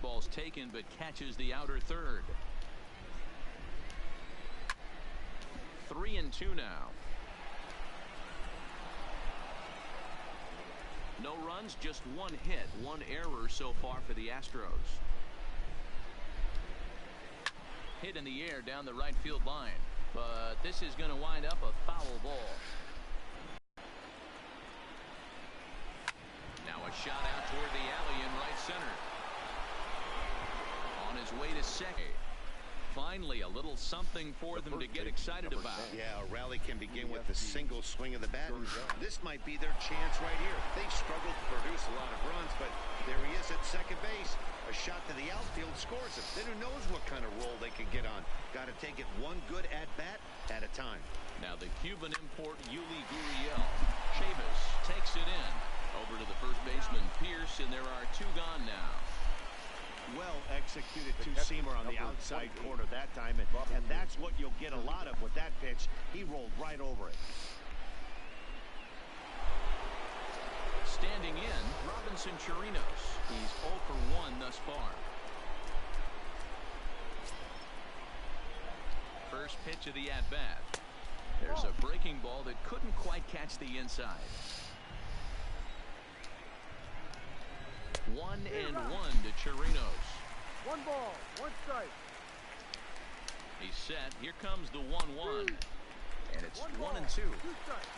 Fastball's taken, but catches the outer third. 3-2 now. No runs, just one hit, one error so far for the Astros. Hit in the air down the right field line, but this is going to wind up a foul ball. Now a shot out toward the alley in right center. On his way to second. Finally, a little something for them to get excited about. Yeah, a rally can begin with a single swing of the bat. This might be their chance right here. They struggled to produce a lot of runs, but there he is at second base. A shot to the outfield scores it. Then who knows what kind of roll they can get on. Got to take it one good at-bat at a time. Now the Cuban import, Yuli Gurriel. Chavis takes it in. Over to the first baseman, Pierce, and there are two gone now. Well executed two-seamer on the outside corner that time, and that's what you'll get a lot of with that pitch. He rolled right over it. Standing in, Robinson Chirinos. He's 0 for 1 thus far. First pitch of the at-bat. There's a breaking ball that couldn't quite catch the inside. 1-1 to Chirinos. 1 ball, 1 strike. He's set. Here comes the 1-1. And it's 1-2. 2 strikes.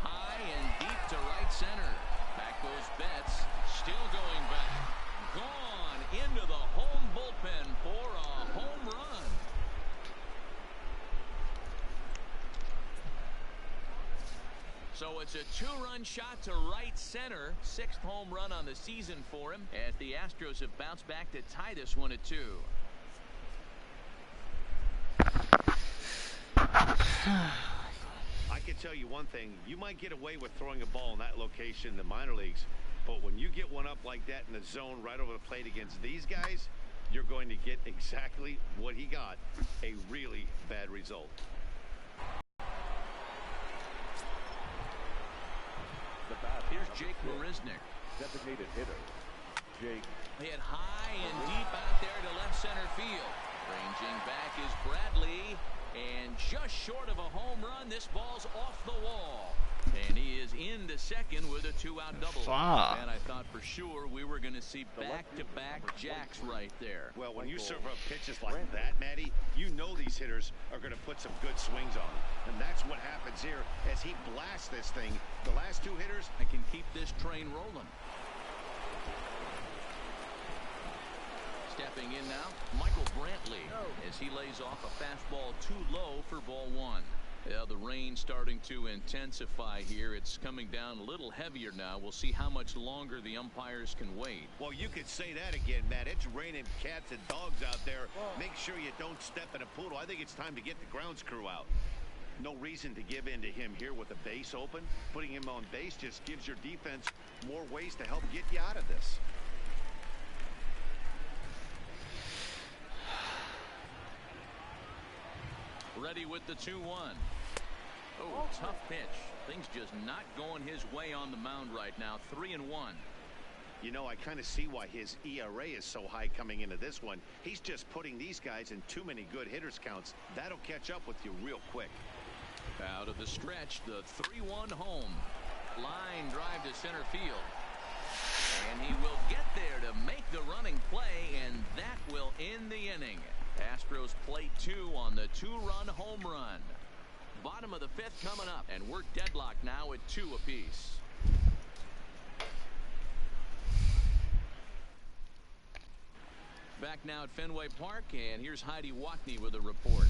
High and deep to right center. Back goes Betts. Still going back. Gone into the home bullpen for a home run. So it's a 2-run shot to right center. 6th home run on the season for him, as the Astros have bounced back to tie this one at 2. I can tell you one thing. You might get away with throwing a ball in that location in the minor leagues, but when you get one up like that in the zone right over the plate against these guys, you're going to get exactly what he got, a really bad result. Here's Jake Marisnick. Designated hitter, Jake. Hit high and deep out there to left center field. Ranging back is Bradley, and just short of a home run, this ball's off the wall. And he is into second with a 2-out double. And I thought for sure we were going to see back-to-back jacks right there. Well, when you serve up pitches like that, Matty, you know these hitters are going to put some good swings on them. And that's what happens here as he blasts this thing. The last 2 hitters, I can keep this train rolling. Stepping in now, Michael Brantley, as he lays off a fastball too low for ball 1. Yeah, the rain starting to intensify here. It's coming down a little heavier now. We'll see how much longer the umpires can wait. Well, you could say that again, Matt. It's raining cats and dogs out there. Make sure you don't step in a poodle. I think it's time to get the grounds crew out. No reason to give in to him here with the base open. Putting him on base just gives your defense more ways to help get you out of this. Ready with the 2-1. Oh, tough pitch. Things just not going his way on the mound right now. 3-1. You know, I kind of see why his ERA is so high coming into this one. He's just putting these guys in too many good hitters counts. That'll catch up with you real quick. Out of the stretch, the 3-1 home. Line drive to center field. And he will get there to make the running play, and that will end the inning. Astros play 2 on the 2-run home run. Bottom of the 5th coming up, and we're deadlocked now at 2 apiece. Back now at Fenway Park, and here's Heidi Watney with a report.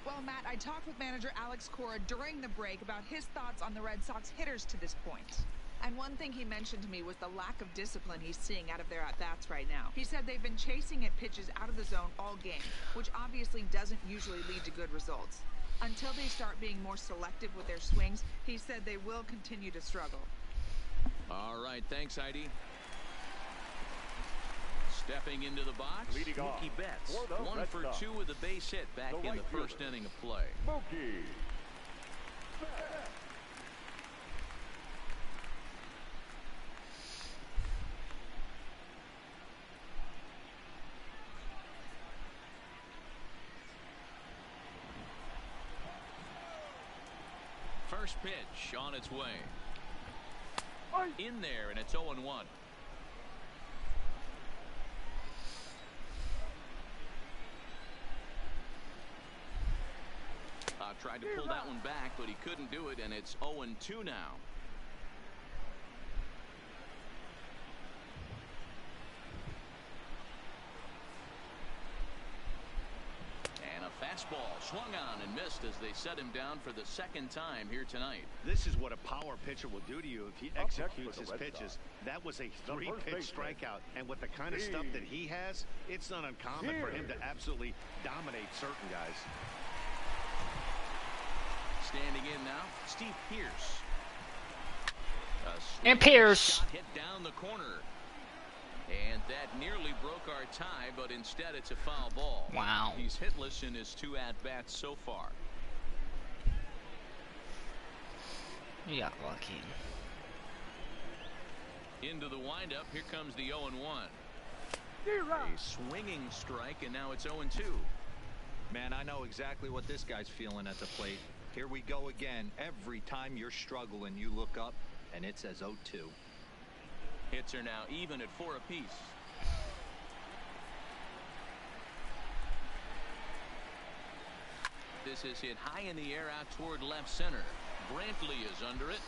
Well, Matt, I talked with manager Alex Cora during the break about his thoughts on the Red Sox hitters to this point. And one thing he mentioned to me was the lack of discipline he's seeing out of their at-bats right now. He said they've been chasing at pitches out of the zone all game, which obviously doesn't usually lead to good results. Until they start being more selective with their swings, he said they will continue to struggle. All right, thanks, Heidi. Stepping into the box, Mookie Betts. 1 for 2 with a base hit back in the first inning of play. first pitch on its way. In there, and it's 0-1. Tried to pull that one back, but he couldn't do it, and it's 0-2 now. And a fastball swung on and missed as they set him down for the second time here tonight. This is what a power pitcher will do to you if he executes his pitches. That was a 3-pitch strikeout, and with the kind of stuff that he has, it's not uncommon for him to absolutely dominate certain guys. Standing in now, Steve Pierce. And Pierce hit down the corner. And that nearly broke our tie, but instead it's a foul ball. Wow. He's hitless in his 2 at-bats so far. You got lucky. Into the windup, here comes the 0-1. A swinging strike, and now it's 0-2. Man, I know exactly what this guy's feeling at the plate. Here we go again. Every time you're struggling, you look up, and it says 0-2. Hits are now even at 4 apiece. This is hit high in the air out toward left center. Brantley is under it.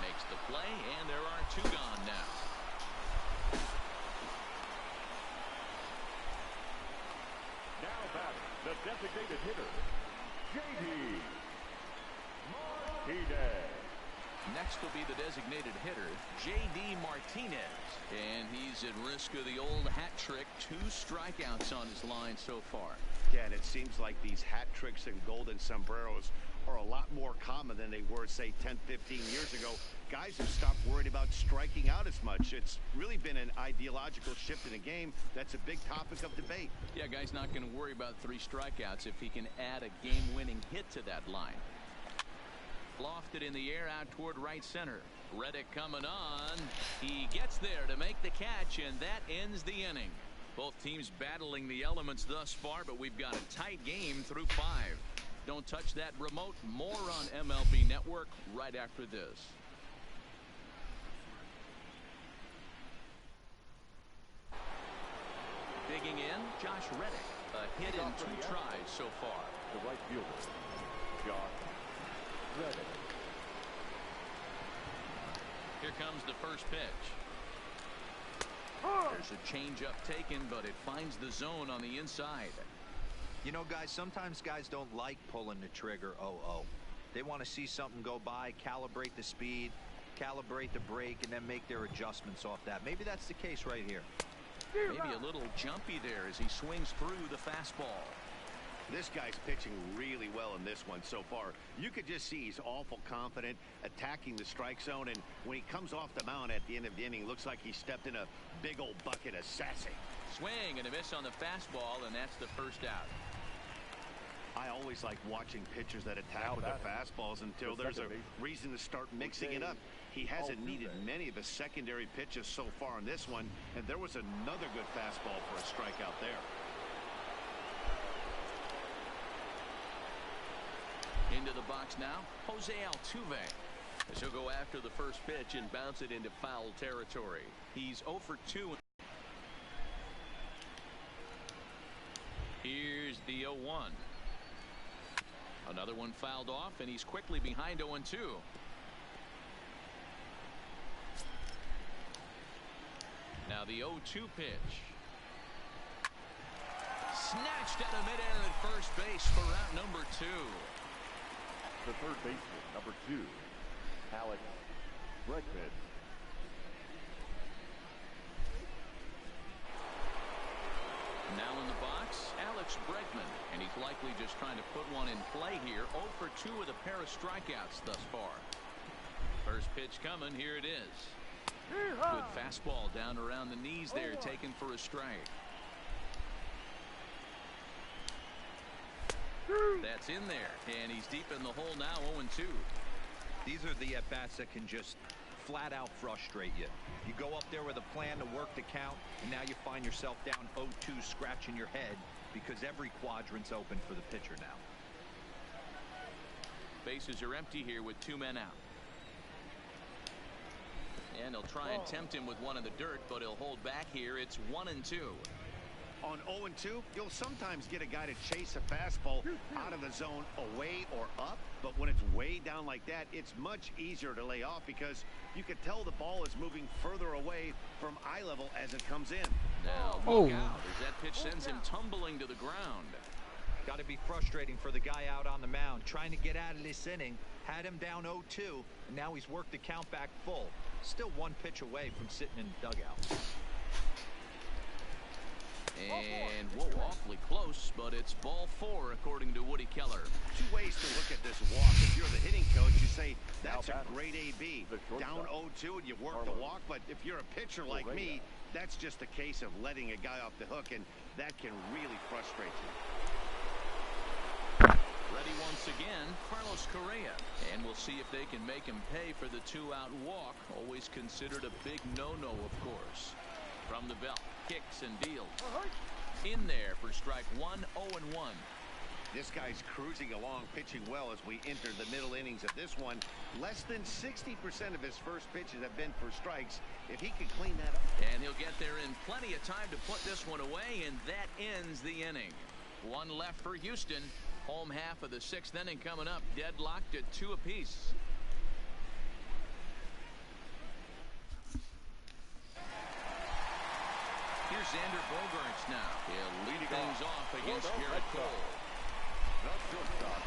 Makes the play, and there are 2 gone now. Now batting, the designated hitter, J.D. Martinez. Next will be the designated hitter, J.D. Martinez. And he's at risk of the old hat trick. 2 strikeouts on his line so far. Yeah, and it seems like these hat tricks and golden sombreros are a lot more common than they were, say, 10, 15 years ago. Guys have stopped worried about striking out as much. It's really been an ideological shift in the game. That's a big topic of debate. Yeah, guy's not going to worry about 3 strikeouts if he can add a game-winning hit to that line. Lofted in the air out toward right center. Reddick coming on. He gets there to make the catch, and that ends the inning. Both teams battling the elements thus far, but we've got a tight game through 5. Don't touch that remote. More on MLB Network right after this. Digging in, Josh Reddick. A hit in 2 tries so far. The right fielder, Josh Reddick. Here comes the first pitch. There's a changeup taken, but it finds the zone on the inside. You know, guys, sometimes guys don't like pulling the trigger 0-0. They want to see something go by, calibrate the speed, calibrate the brake, and then make their adjustments off that. Maybe that's the case right here. Maybe a little jumpy there as he swings through the fastball. This guy's pitching really well in this one so far. You could just see he's awful confident attacking the strike zone, and when he comes off the mound at the end of the inning, looks like he stepped in a big old bucket of sassy. Swing and a miss on the fastball, and that's the first out. I always like watching pitchers that attack with their fastballs until there's a reason to start mixing it up. He hasn't needed many of his secondary pitches so far in this one, and there was another good fastball for a strikeout there. Into the box now, Jose Altuve. As he'll go after the first pitch and bounce it into foul territory. He's 0 for 2. Here's the 0-1. Another one fouled off, and he's quickly behind 0-2. Now the 0-2 pitch. Snatched out of midair at first base for route number 2. The third baseman, number 2, Alex Bregman. Now in the box, Alex Bregman, and he's likely just trying to put one in play here. 0 for 2 with a pair of strikeouts thus far. First pitch coming, here it is. Good fastball down around the knees there, taken for a strike. That's in there, and he's deep in the hole now, 0-2. These are the at-bats that can just flat out frustrate you. You go up there with a plan to work the count, and now you find yourself down 0-2, scratching your head because every quadrant's open for the pitcher now. Bases are empty here with 2 men out. And he'll try and tempt him with one in the dirt, but he'll hold back here. It's 1-2. On 0-2, you'll sometimes get a guy to chase a fastball out of the zone away or up, but when it's way down like that, it's much easier to lay off because you can tell the ball is moving further away from eye level as it comes in. Now look out as that pitch sends him tumbling to the ground. Got to be frustrating for the guy out on the mound trying to get out of this inning. Had him down 0-2, and now he's worked the count back full. Still 1 pitch away from sitting in the dugout. And whoa, awfully close, but it's ball 4 according to Woody Keller. 2 ways to look at this walk. If you're the hitting coach, you say that's a great AB. Down 0-2 and you work the walk, but if you're a pitcher like me, that's just a case of letting a guy off the hook, and that can really frustrate you. Ready once again, Carlos Correa. And we'll see if they can make him pay for the 2-out walk. Always considered a big no-no, of course. From the belt, kicks and deals. In there for strike 1, 0-1. This guy's cruising along, pitching well as we enter the middle innings of this one. Less than 60% of his first pitches have been for strikes. If he can clean that up. And he'll get there in plenty of time to put this one away, and that ends the inning. 1 left for Houston. Home half of the 6th inning coming up, deadlocked at 2 apiece. Here's Xander Bogaerts now. He'll lead things off against Garrett Cole. The shortstop,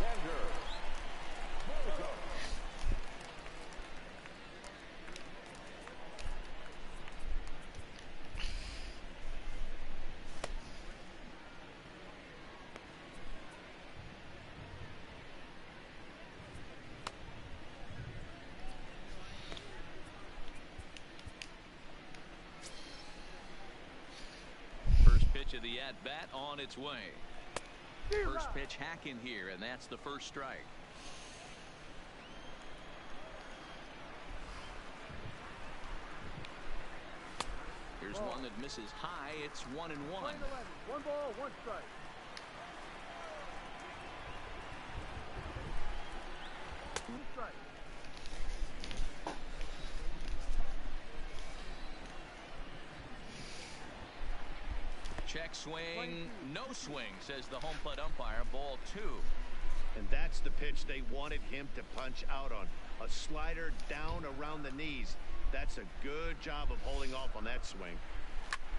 Xander Bogaerts. Of the at-bat on its way. First pitch hack in here, and that's the first strike. Here's one that misses high. It's 1-1. 1 ball, 1 strike. Check swing, no swing, says the home plate umpire. Ball 2. And that's the pitch they wanted him to punch out on. A slider down around the knees. That's a good job of holding off on that swing.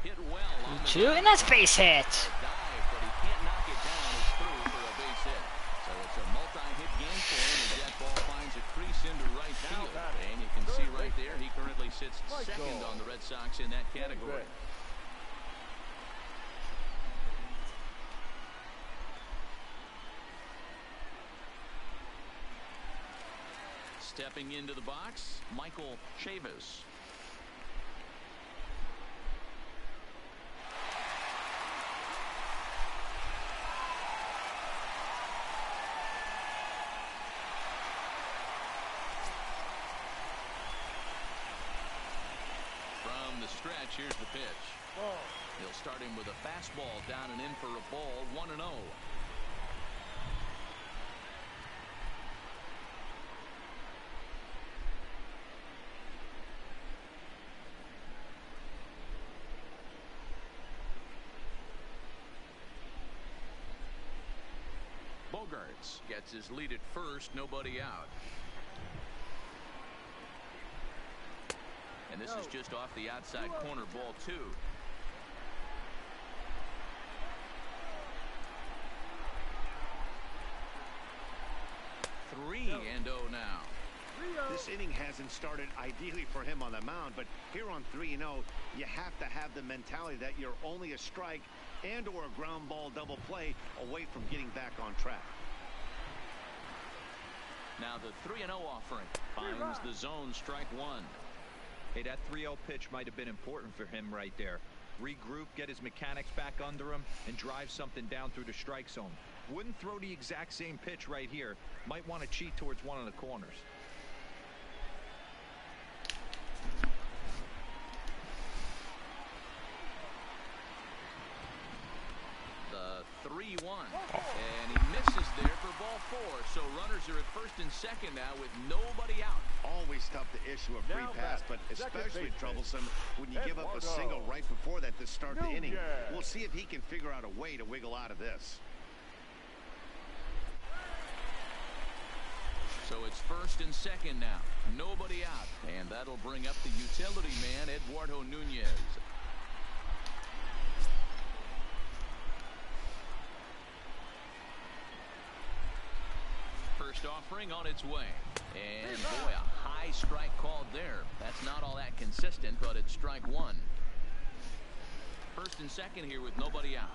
Hit well on the 2, and that's base hit. dive, but he can't knock it down. It's through for a base hit. So it's a multi-hit game for him as that ball finds a crease into right field. And you can see right there, he currently sits second on the Red Sox in that category. Stepping into the box, Michael Chavis. From the stretch, here's the pitch. He'll start him with a fastball down and in for a ball, 1-0. Bogaerts gets his lead at first, nobody out. And this is just off the outside corner, ball 2. Three and 0 now. This inning hasn't started ideally for him on the mound, but here on 3-0, you have to have the mentality that you're only a strike and or a ground ball double play away from getting back on track. Now the 3-0 offering finds the zone, strike 1. Hey, that 3-0 pitch might have been important for him right there. Regroup, get his mechanics back under him, and drive something down through the strike zone. Wouldn't throw the exact same pitch right here. Might want to cheat towards one of the corners. The 3-1. And he misses there for ball 4. So runners are at first and second now with nobody out. Always tough to issue a free pass, but especially troublesome when you give up a single right before that to start the inning. We'll see if he can figure out a way to wiggle out of this. So it's first and second now. Nobody out. And that'll bring up the utility man, Eduardo Nunez. First offering on its way. And boy, a high strike called there. That's not all that consistent, but it's strike one. First and second here with nobody out.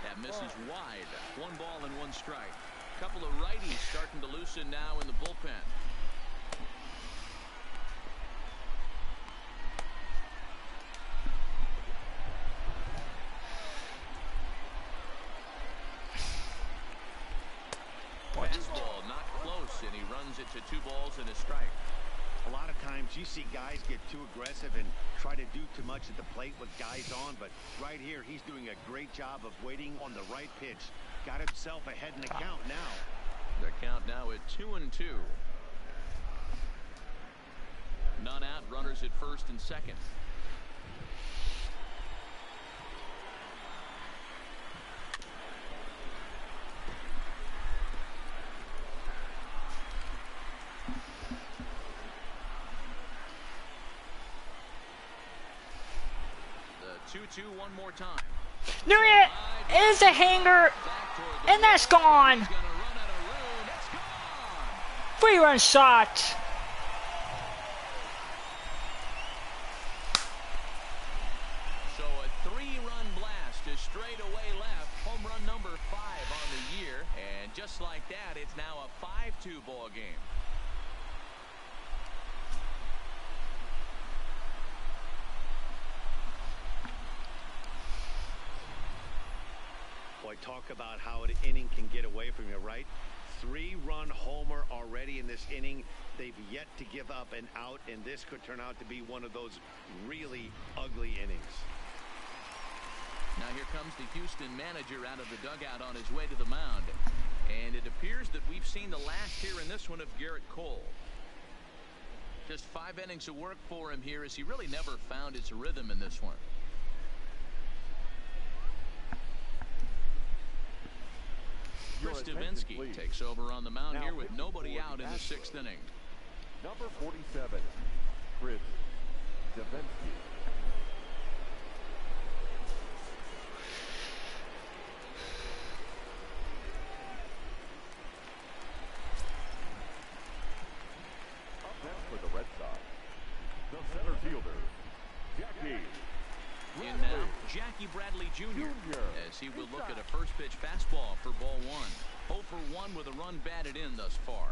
That misses wide. 1 ball and 1 strike. Couple of righties starting to loosen now in the bullpen. Fastball not close, and he runs it to 2 balls and a strike. A lot of times you see guys get too aggressive and try to do too much at the plate with guys on, but right here he's doing a great job of waiting on the right pitch. Got himself ahead in the count now. The count now at 2-2. None out, runners at first and second. The 2-2 one more time. Nunez is a hanger, and that's gone. 3-run shot. So a 3-run blast to straightaway left. Home run number 5 on the year. And just like that, it's now a 5-2 ball game. Boy, talk about how an inning can get away from you, right? 3-run homer already in this inning. They've yet to give up an out, and this could turn out to be one of those really ugly innings. Now here comes the Houston manager out of the dugout on his way to the mound. And it appears that we've seen the last here in this one of Garrett Cole. Just 5 innings of work for him here as he really never found his rhythm in this one. Chris Davinsky takes over on the mound here with nobody out in the 6th inning. Number 47, Chris Davinsky. Up next for the Red Sox, the center fielder, Jackie. In now, Jackie Bradley Jr. as he will look at a first pitch fastball for ball 1. 0 for 1 with a run batted in thus far.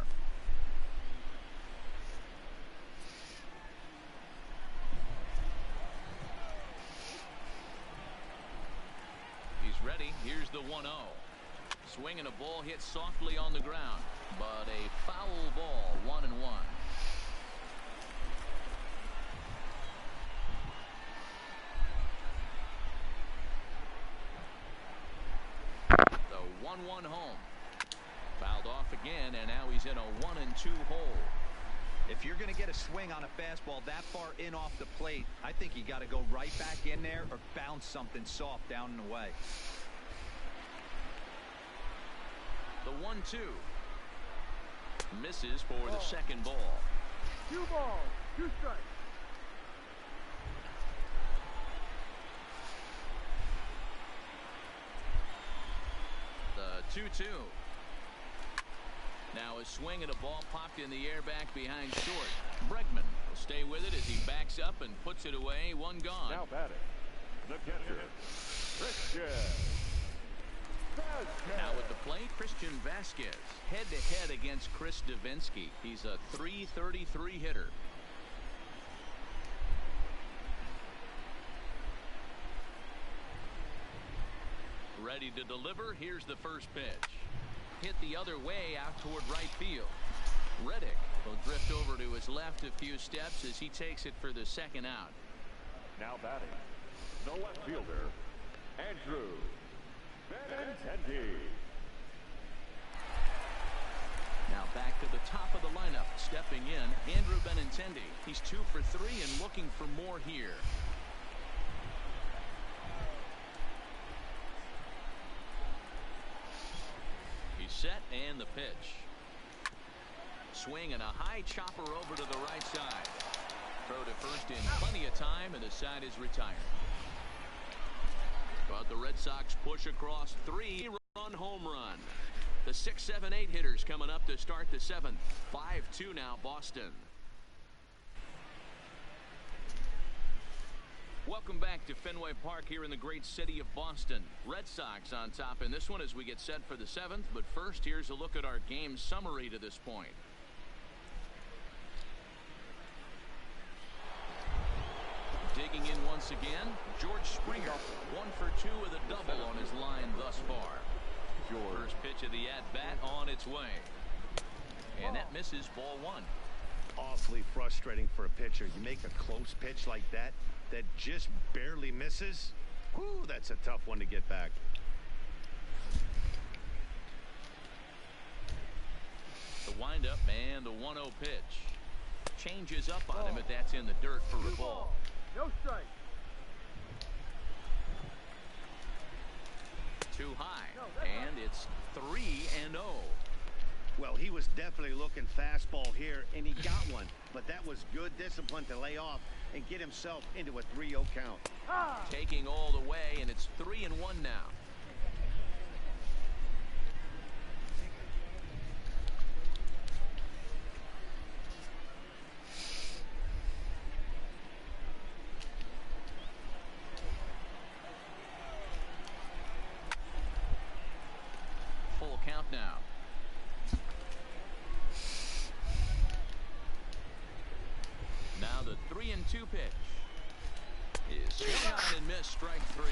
He's ready. Here's the 1-0. Swing and a ball hit softly on the ground, but a foul ball. 1-1. The 1-1 home. Fouled off again, and now he's in a 1-2 hole. If you're going to get a swing on a fastball that far in off the plate, I think you got to go right back in there or bounce something soft down and away. The 1-2 misses for the second ball. 2 balls, 2 strikes. The 2-2. Now a swing and a ball popped in the air back behind short. Bregman will stay with it as he backs up and puts it away. 1 gone. Now batting, the catcher, Christian Vasquez. Now at the plate, Christian Vasquez head-to-head against Chris Davinsky. He's a .333 hitter. Ready to deliver. Here's the first pitch. Hit the other way out toward right field. Reddick will drift over to his left a few steps as he takes it for the second out. Now batting, the left fielder, Andrew Benintendi. Now back to the top of the lineup. Stepping in, Andrew Benintendi. He's 2 for 3 and looking for more here. He's set and the pitch. Swing and a high chopper over to the right side. Throw to first in plenty of time, and the side is retired. But the Red Sox push across 3-run home run. The 6, 7, 8 hitters coming up to start the 7th. 5-2 now, Boston. Welcome back to Fenway Park here in the great city of Boston. Red Sox on top in this one as we get set for the 7th. But first, here's a look at our game summary to this point. Digging in once again, George Springer. 1 for 2 with a double on his line thus far. First pitch of the at-bat on its way. And that misses ball 1. Awfully frustrating for a pitcher. You make a close pitch like that just barely misses. Whew, that's a tough one to get back. The windup and the 1-0 pitch. Changes up on him, but that's in the dirt for a ball. No strike. Too high, and it's 3-0. Well, he was definitely looking fastball here, and he got one. But that was good discipline to lay off and get himself into a 3-0 count. Taking all the way, and it's 3-1 now. Full count now. Now the 3-2 pitch is swung on and missed, strike 3.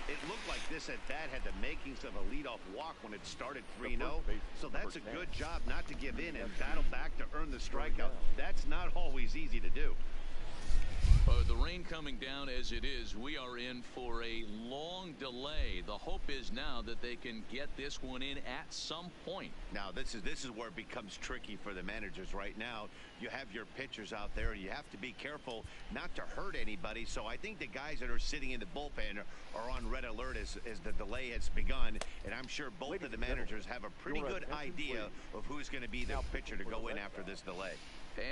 It looked like this at bat had the makings of a leadoff walk when it started 3-0. So that's a good job not to give in and battle back to earn the strikeout. That's not always easy to do. The rain coming down as it is, we are in for a long delay. The hope is now that they can get this one in at some point. Now this is where it becomes tricky for the managers right now. You have your pitchers out there. You have to be careful not to hurt anybody. So I think the guys that are sitting in the bullpen are on red alert as the delay has begun. And I'm sure both of the managers have a pretty good idea of who's going to be the pitcher to go in after this delay.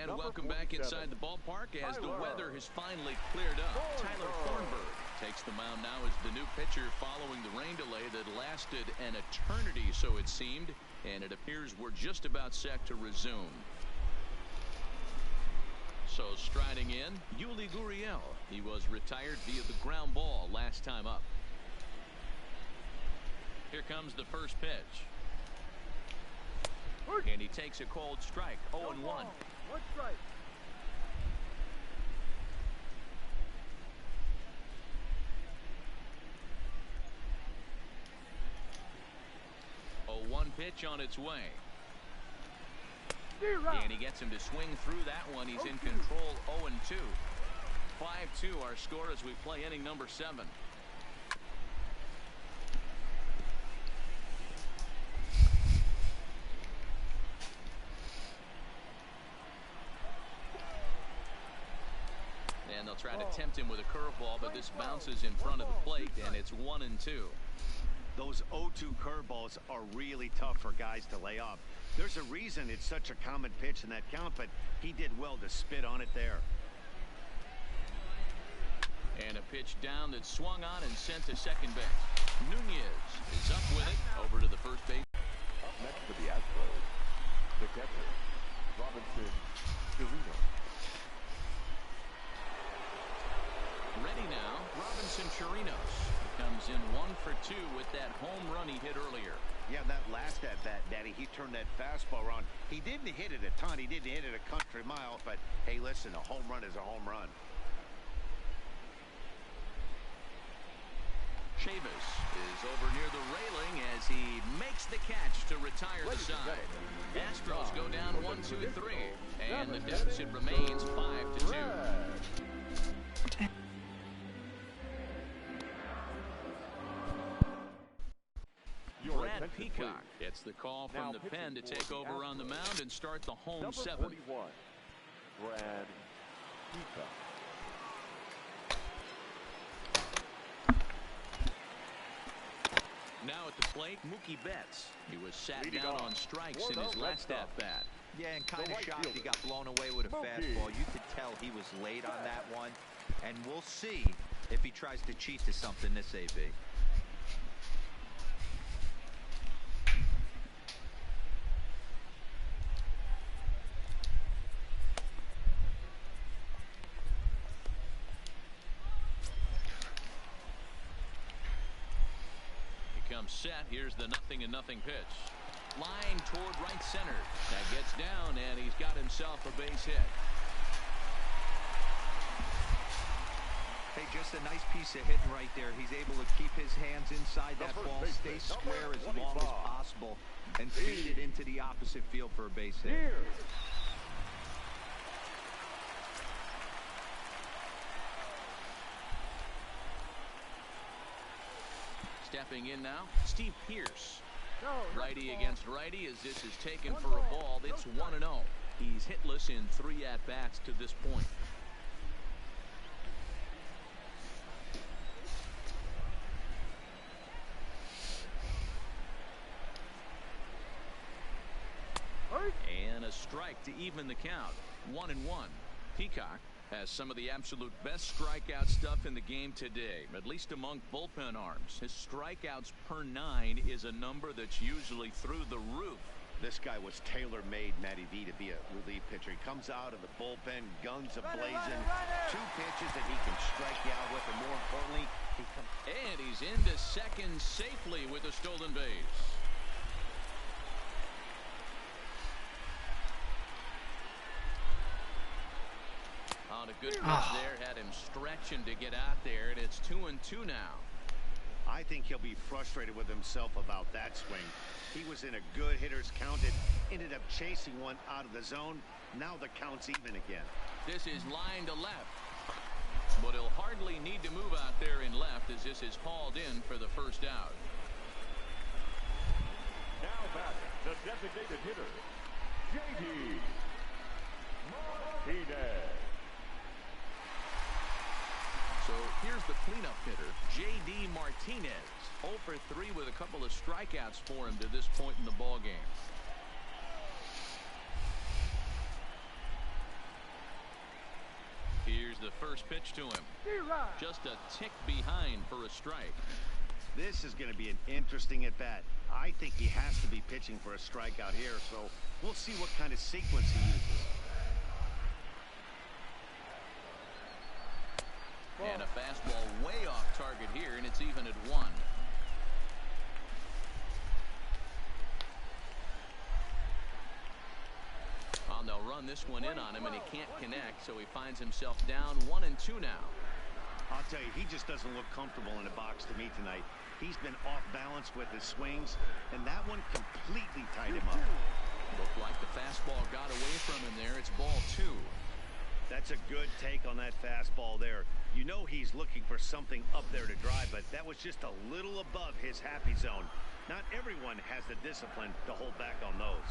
And welcome back inside the ballpark as the weather has finally cleared up. Tyler Thornburg takes the mound now as the new pitcher following the rain delay that lasted an eternity, so it seemed, and it appears we're just about set to resume. So striding in, Yuli Gurriel. He was retired via the ground ball last time up. Here comes the first pitch. And he takes a cold strike, 0-1. 1 strike. A 1 pitch on its way. And he gets him to swing through that one. He's in control, 0-2. 5-2 our score as we play inning number 7. And they'll try to tempt him with a curveball, but this bounces in front of the plate, and it's 1-2. Those 0-2 curveballs are really tough for guys to lay off. There's a reason it's such a common pitch in that count, but he did well to spit on it there. And a pitch down that's swung on and sent to second base. Nunez is up with it, over to the first base. Up next for the Astros, the catcher, Robinson Chirinos. Ready now, Robinson Chirinos comes in 1 for 2 with that home run he hit earlier. Yeah, that last at bat, Daddy, he turned that fastball around. He didn't hit it a ton. He didn't hit it a country mile, but hey, listen, a home run is a home run. Chavis is over near the railing as he makes the catch to retire the side. Astros go down 1-2-3, and the deficit remains 5-2. Attention, Peacock please. gets the call from Now the pitching pen to for take the over on the Astros. mound and start the home Number 7. 41, Brad Peacock. Now at the plate, Mookie Betts. He was sat Leading down off on strikes for in the his Red last Sox. at-bat. Yeah, and kind of right shocked he fielder. got blown away with a Mookie. fastball. You could tell he was late on that one. And we'll see if he tries to cheat to something this AB. Comes set. Here's the 0-0 pitch. Line toward right center. That gets down, and he's got himself a base hit. Hey, just a nice piece of hitting right there. He's able to keep his hands inside that Number ball, stay 26, square as number long as 25. possible, and feed it into the opposite field for a base hit. Here. Stepping in now, Steve Pearce. No, Righty against righty as this is taken for a ball. It's 1-0. He's hitless in 3 at-bats to this point. And a strike to even the count. 1-1. Peacock has some of the absolute best strikeout stuff in the game today, at least among bullpen arms. His strikeouts per 9 is a number that's usually through the roof. This guy was tailor-made, Matty V, to be a relief pitcher. He comes out of the bullpen, guns a-blazing, 2 pitches that he can strike you out with, and more importantly, And he's into second safely with a stolen base. On a good pitch there, had him stretching to get out there, and it's 2-2 now. I think he'll be frustrated with himself about that swing. He was in a good hitter's count and ended up chasing one out of the zone. Now the count's even again. This is line to left. But he'll hardly need to move out there in left as this is hauled in for the first out. Now back, the designated hitter, J.D. Martinez. So here's the cleanup hitter, J.D. Martinez. 0 for 3 with a couple of strikeouts for him to this point in the ball game. Here's the first pitch to him. Just a tick behind for a strike. This is going to be an interesting at-bat. I think he has to be pitching for a strikeout here, so we'll see what kind of sequence he uses. And a fastball way off target here, and it's even at 1. They'll run this one in on him, and he can't connect, so he finds himself down 1-2 now. I'll tell you, he just doesn't look comfortable in a box to me tonight. He's been off balance with his swings, and that one completely tied him up. Looked like the fastball got away from him there. It's ball 2. That's a good take on that fastball there. You know he's looking for something up there to drive, but that was just a little above his happy zone. Not everyone has the discipline to hold back on those.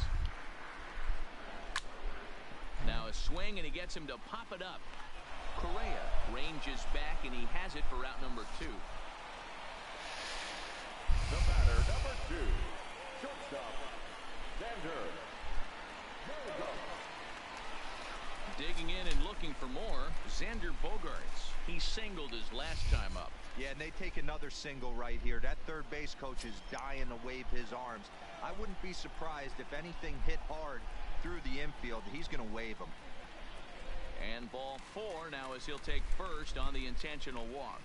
Now a swing, and he gets him to pop it up. Correa ranges back, and he has it for out number 2. The batter, number 2, shortstop, Xander Bogaerts. Digging in and looking for more, Xander Bogaerts. He singled his last time up. Yeah, and they take another single right here. That third base coach is dying to wave his arms. I wouldn't be surprised if anything hit hard through the infield. He's going to wave him. And ball 4 now as he'll take first on the intentional walk.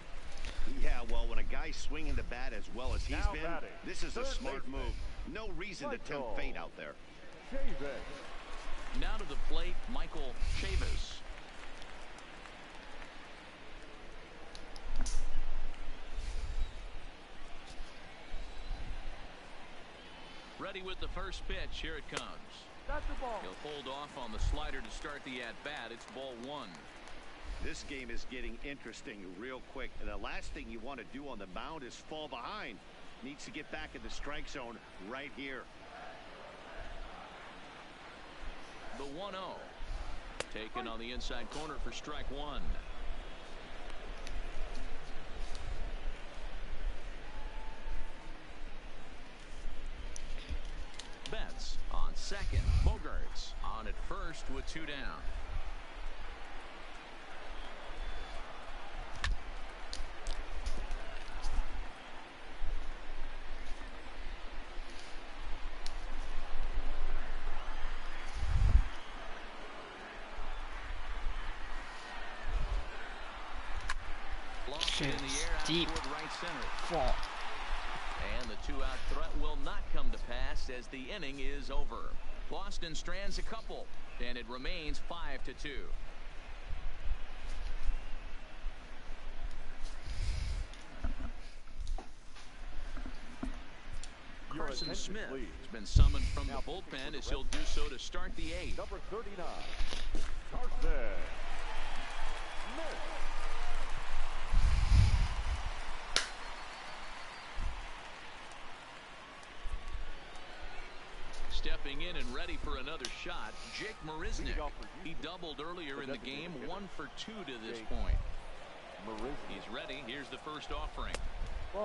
Yeah, well, when a guy's swinging the bat as well as he's Now been, batting, this is a third smart baseman, move. No reason to tempt Michael fate out there. Chavis. Now to the plate, Michael Chavis. Ready with the first pitch. Here it comes. That's the ball. He'll hold off on the slider to start the at-bat. It's ball 1. This game is getting interesting real quick, and the last thing you want to do on the mound is fall behind. Needs to get back in the strike zone right here. The 1-0. Taken on the inside corner for strike one. Betts on second. Bogarts on at first with two down. Deep right center. fall. And the two-out threat will not come to pass as the inning is over. Boston strands a couple, and it remains 5-2. Carson Smith has been summoned from the bullpen as he'll do so to start the eighth. Number 39, Carson Smith. Stepping in and ready for another shot, Jake Marisnick. He doubled earlier in the game, 1 for 2 to this point. He's ready. Here's the first offering.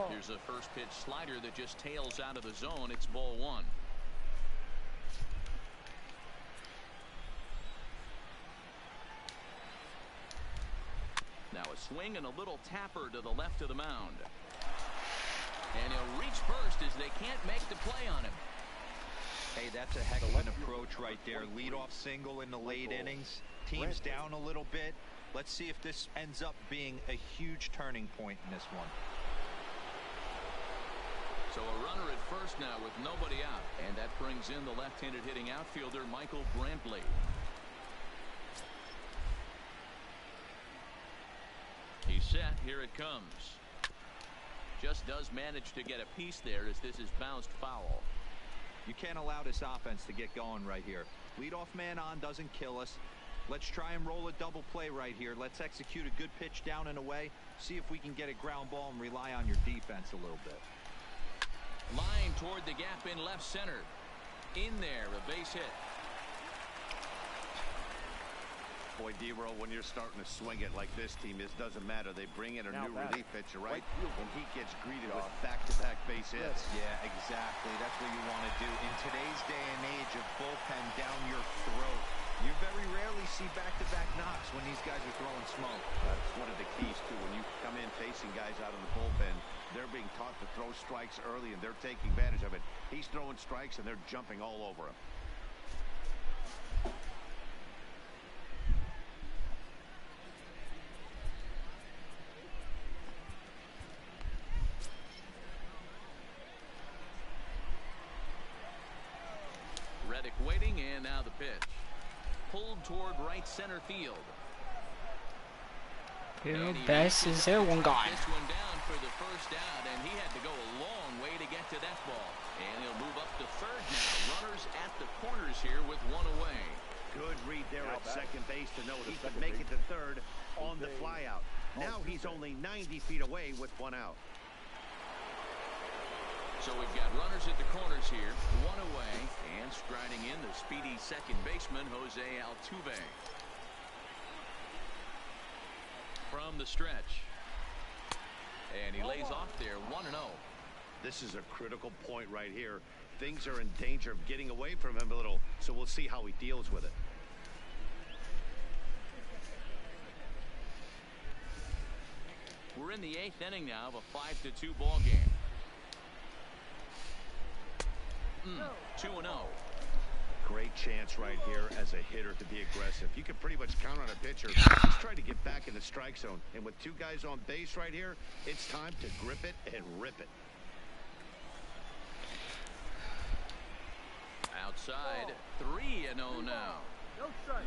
Here's a first pitch slider that just tails out of the zone. It's ball one. Now a swing and a little tapper to the left of the mound. And he'll reach first as they can't make the play on him. Hey, that's a heck of an approach right there. Leadoff single in the late innings. Team's down a little bit. Let's see if this ends up being a huge turning point in this one. So a runner at first now with nobody out. And that brings in the left-handed hitting outfielder Michael Brantley. He's set. Here it comes. Just does manage to get a piece there as this is bounced foul. You can't allow this offense to get going right here. Leadoff man on doesn't kill us. Let's try and roll a double play right here. Let's execute a good pitch down and away. See if we can get a ground ball and rely on your defense a little bit. Line toward the gap in left center. In there, a base hit. Boy, D-Roll, when you're starting to swing it like this team is, doesn't matter. They bring in a new relief pitcher, right? And he gets greeted with back-to-back base hits. Yeah, exactly. That's what you want to do. In today's day and age of bullpen down your throat, you very rarely see back-to-back knocks when these guys are throwing smoke. That's one of the keys, too. When you come in facing guys out of the bullpen, they're being taught to throw strikes early, and they're taking advantage of it. He's throwing strikes, and they're jumping all over him. Waiting, and now the pitch. Pulled toward right center field. Who passes that one gone? This one down for the first out, and he had to go a long way to get to that ball. And he'll move up to third now. Runners at the corners here with one away. Good read there at second base to know he could make it to third on the flyout. Now he's only 90 feet away with one out. So we've got runners at the corners here, one away, and striding in the speedy second baseman, Jose Altuve. From the stretch. And he lays off there, 1-0. This is a critical point right here. Things are in danger of getting away from him a little, so we'll see how he deals with it. We're in the 8th inning now of a 5-2 ball game. 2-0. Great chance right here as a hitter to be aggressive. You can pretty much count on a pitcher. He's trying to get back in the strike zone. And with two guys on base right here, it's time to grip it and rip it. Outside, 3-0 now.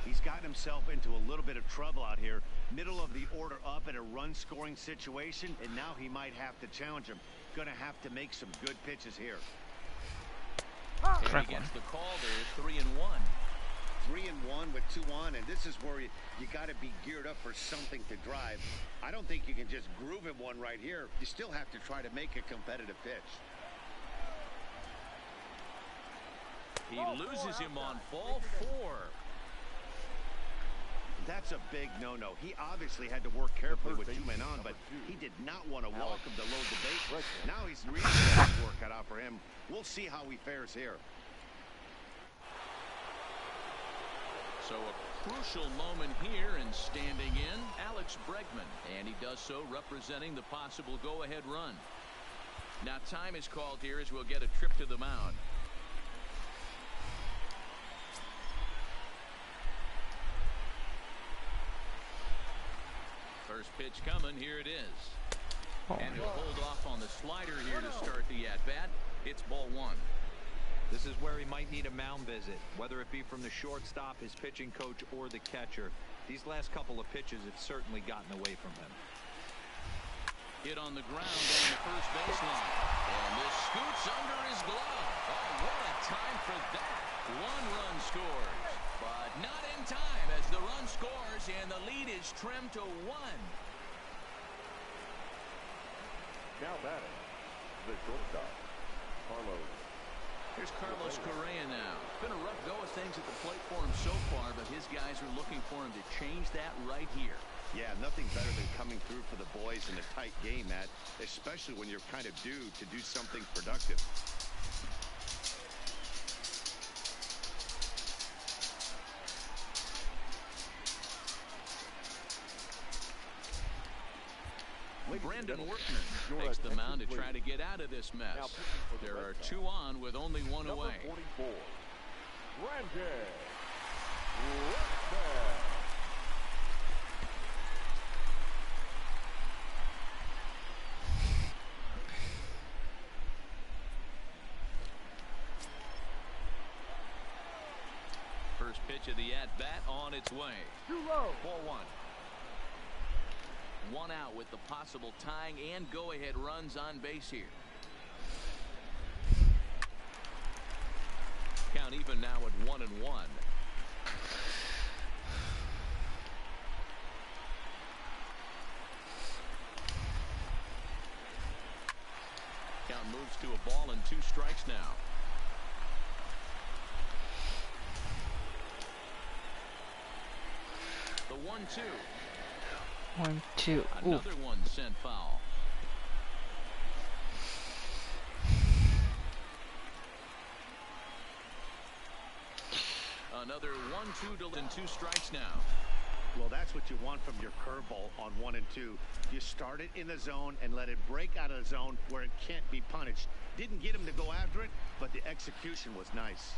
He's gotten himself into a little bit of trouble out here. Middle of the order up in a run-scoring situation, and now he might have to challenge him. Going to have to make some good pitches here. And he gets the call there, 3-1. 3-1 with 2 on, and this is where you got to be geared up for something to drive. I don't think you can just groove at one right here. You still have to try to make a competitive pitch. He loses him on ball 4. That's a big no-no. He obviously had to work carefully with 2 men on, but he did not want to walk him to load the base. Now he's really got his work cut out for him. We'll see how he fares here. So a crucial moment here, and standing in, Alex Bregman. And he does so representing the possible go-ahead run. Now time is called here as we'll get a trip to the mound. First pitch coming, here it is. And he'll hold off on the slider here to start the at-bat. It's ball 1. This is where he might need a mound visit, whether it be from the shortstop, his pitching coach, or the catcher. These last couple of pitches have certainly gotten away from him. Hit on the ground on the first baseline. And this scoots under his glove. Oh, what a time for that. 1 run scores, but not in time as the run scores and the lead is trimmed to 1. Now batting, the shortstop, Carlos. Here's Carlos Correa now. It's been a rough go of things at the plate for him so far, but his guys are looking for him to change that right here. Yeah, nothing better than coming through for the boys in a tight game, Matt, especially when you're kind of due to do something productive. Brandon Workman takes the mound to try to get out of this mess. There are 2 on with only 1 away. 44, Brandon Workman. First pitch of the at-bat on its way. Too low. Ball 1. 1 out with the possible tying and go-ahead runs on base here. Count even now at 1-1. Count moves to a ball and 2 strikes now. The 1-2. 1, 2. Another one sent foul. Another 1-2 and 2 strikes now. Well, that's what you want from your curveball on 1 and 2. You start it in the zone and let it break out of the zone where it can't be punished. Didn't get him to go after it, but the execution was nice.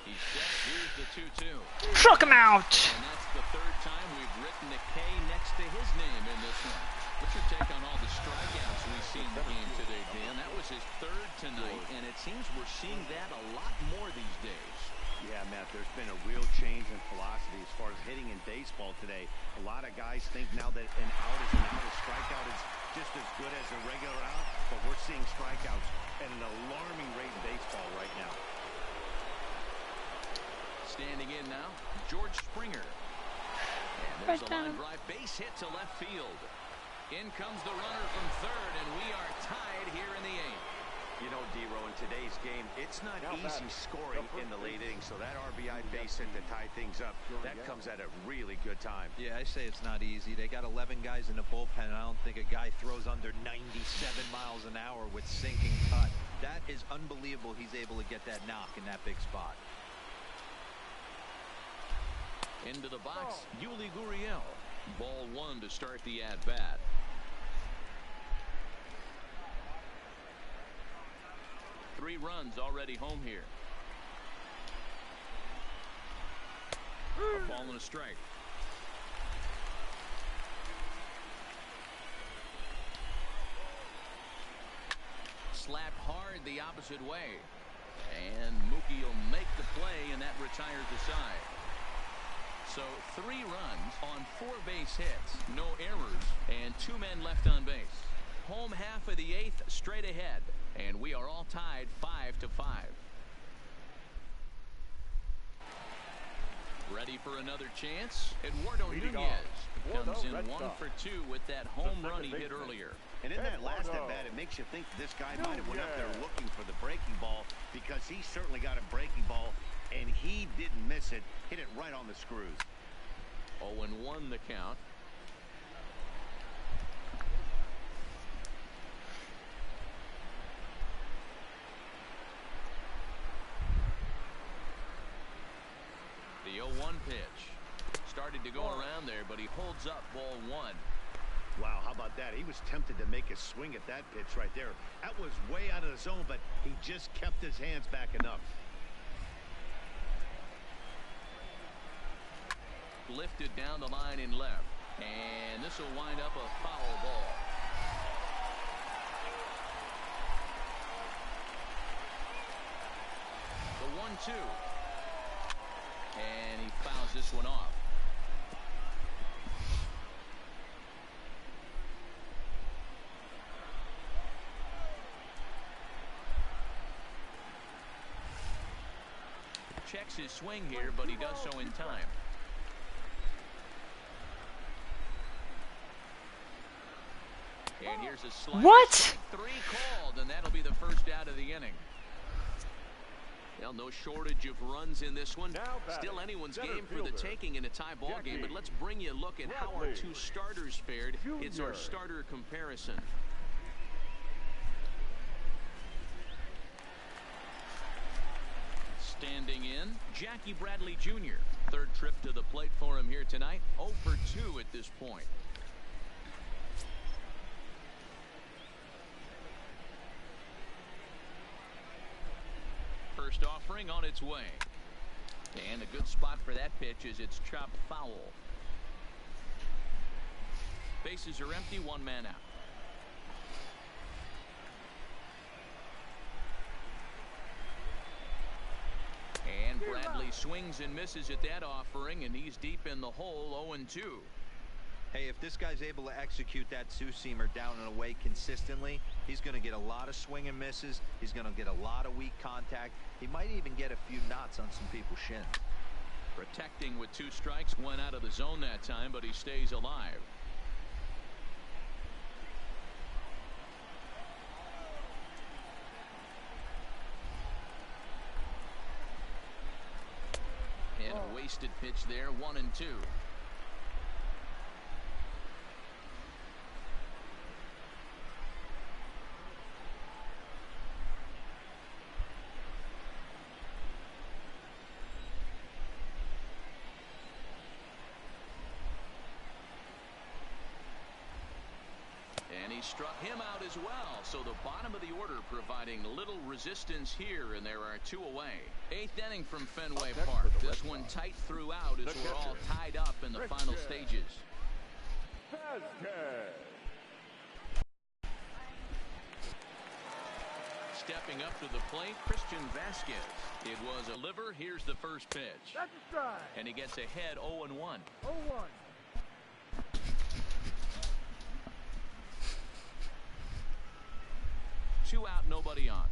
He's set. Here's the 2-2. Struck him out. And that's the 3rd time we've written a K next to his name in this one. What's your take on all the strikeouts we've seen in the game today, Dan? That was his 3rd tonight, and it seems we're seeing that a lot more these days. Yeah, Matt, there's been a real change in philosophy as far as hitting in baseball today. A lot of guys think now that an out is an out, a strikeout is just as good as a regular out, but we're seeing strikeouts at an alarming rate in baseball right now. Standing in now, George Springer. And there's a line drive base hit to left field. In comes the runner from 3rd, and we are tied here in the 8th. You know, D-Row, in today's game, it's not easy scoring in the late innings, so that RBI base hit to tie things up, that comes at a really good time. Yeah, I say it's not easy. They got 11 guys in the bullpen, and I don't think a guy throws under 97 miles an hour with sinking cut. That is unbelievable he's able to get that knock in that big spot. Into the box, Yuli Gurriel. Ball 1 to start the at-bat. Three runs already home here. A ball and a strike. Slapped hard the opposite way. And Mookie will make the play, and that retires the side. So 3 runs on 4 base hits, no errors, and 2 men left on base. Home half of the 8th straight ahead, and we are all tied 5-5. Ready for another chance? Eduardo Leading Nunez off, comes in Red 1 Sox. for 2 with that home The run he second hit baseman. earlier. And in that last Eduardo at-bat, it makes you think this guy might have went up there Nunez. looking for the breaking ball, because he certainly got a breaking ball, and he didn't miss it. Hit it right on the screws. 0-1 the count. The 0-1 pitch. Started to go around there, but he holds up ball 1. Wow, how about that? He was tempted to make a swing at that pitch right there. That was way out of the zone, but he just kept his hands back enough. Lifted down the line in left. And this will wind up a foul ball. The 1-2. And he fouls this one off. Checks his swing here, but he does so in time. And here's a slider. What? Strike 3 called, and that'll be the first out of the inning. Well, no shortage of runs in this one. Now batting, Still anyone's center game for the fielder, taking in a tie ball game, but let's bring you a look at how our Bradley 2 starters fared. It's our Jr. starter comparison. Standing in, Jackie Bradley Jr. Third trip to the plate for him here tonight. 0 for 2 at this point. First offering on its way. And a good spot for that pitch is it's chopped foul. Bases are empty, 1 man out. And Bradley swings and misses at that offering, and he's deep in the hole, 0-2. Hey, if this guy's able to execute that two-seamer down and away consistently, he's going to get a lot of swing and misses. He's going to get a lot of weak contact. He might even get a few knots on some people's shins. Protecting with 2 strikes, went out of the zone that time, but he stays alive. And a wasted pitch there, 1-2. And he struck him out as well. So the bottom of the order providing little resistance here, and there are 2 away. 8th inning from Fenway Park. This one tight throughout as we're all tied up in the final stages. Stepping up to the plate, Christian Vasquez. It was a liver. Here's the first pitch. That's a strike. And he gets ahead 0-1. 0-1. 2 out, nobody on.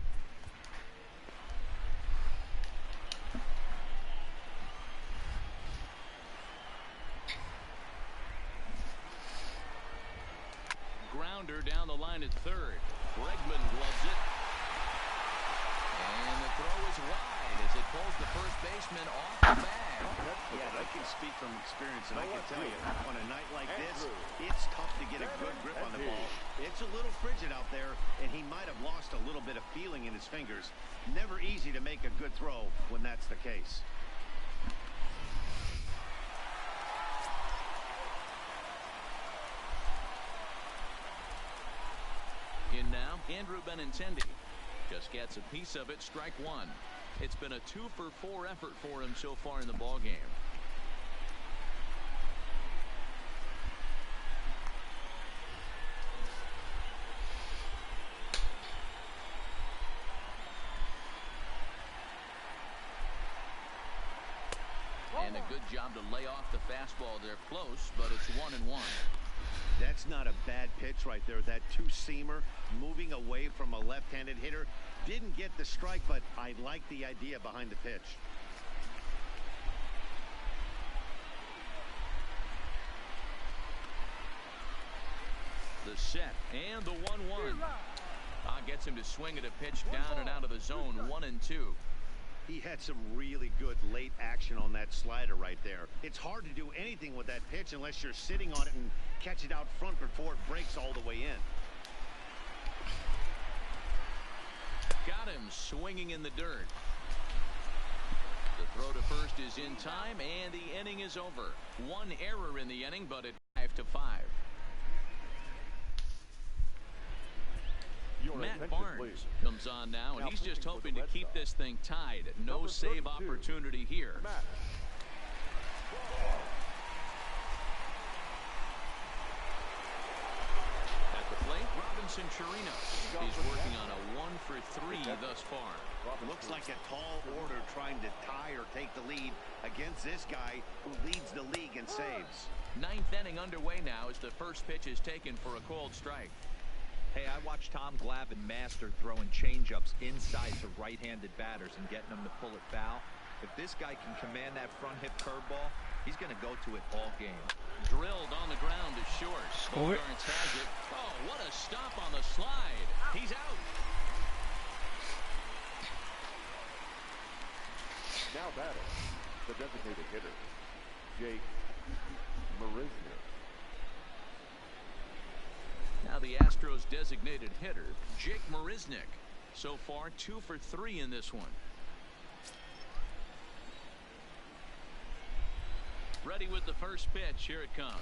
Grounder down the line at third. Bregman gloves it. And the throw is wide as it pulls the first baseman off the bag. Yeah, I can speak from experience, and I can tell you, on a night like this, it's tough to get a good grip on the ball. It's a little frigid out there, and he might have lost a little bit of feeling in his fingers. Never easy to make a good throw when that's the case. In now, Andrew Benintendi just gets a piece of it, strike 1. It's been a 2-for-4 effort for him so far in the ballgame. And a good job to lay off the fastball. They're close, but it's 1-1. That's not a bad pitch right there. That two-seamer moving away from a left-handed hitter. Didn't get the strike, but I like the idea behind the pitch. The set and the 1-1. Gets him to swing at a pitch down and out of the zone. 1-2. He had some really good late action on that slider right there. It's hard to do anything with that pitch unless you're sitting on it and catch it out front before it breaks all the way in. Got him swinging in the dirt. The throw to first is in time, and the inning is over. One error in the inning, but it's 5-5. Matt Barnes comes on now, and he's just hoping to keep this thing tied. No save opportunity here. At the plate, Robinson Chirino. He's working on a 1-for-3 thus far. Looks like a tall order trying to tie or take the lead against this guy who leads the league in saves. Ninth inning underway now as the first pitch is taken for a called strike. Hey, I watched Tom Glavine master throwing changeups inside to right-handed batters and getting them to pull it foul. If this guy can command that front hip curveball, he's going to go to it all game. Drilled on the ground to short. Bogarts has it. Oh, what a stop on the slide. He's out. Now batting, the designated hitter, Jake Marisnick. Now the Astros designated hitter, Jake Marisnick. So far, 2 for 3 in this one. Ready with the first pitch. Here it comes.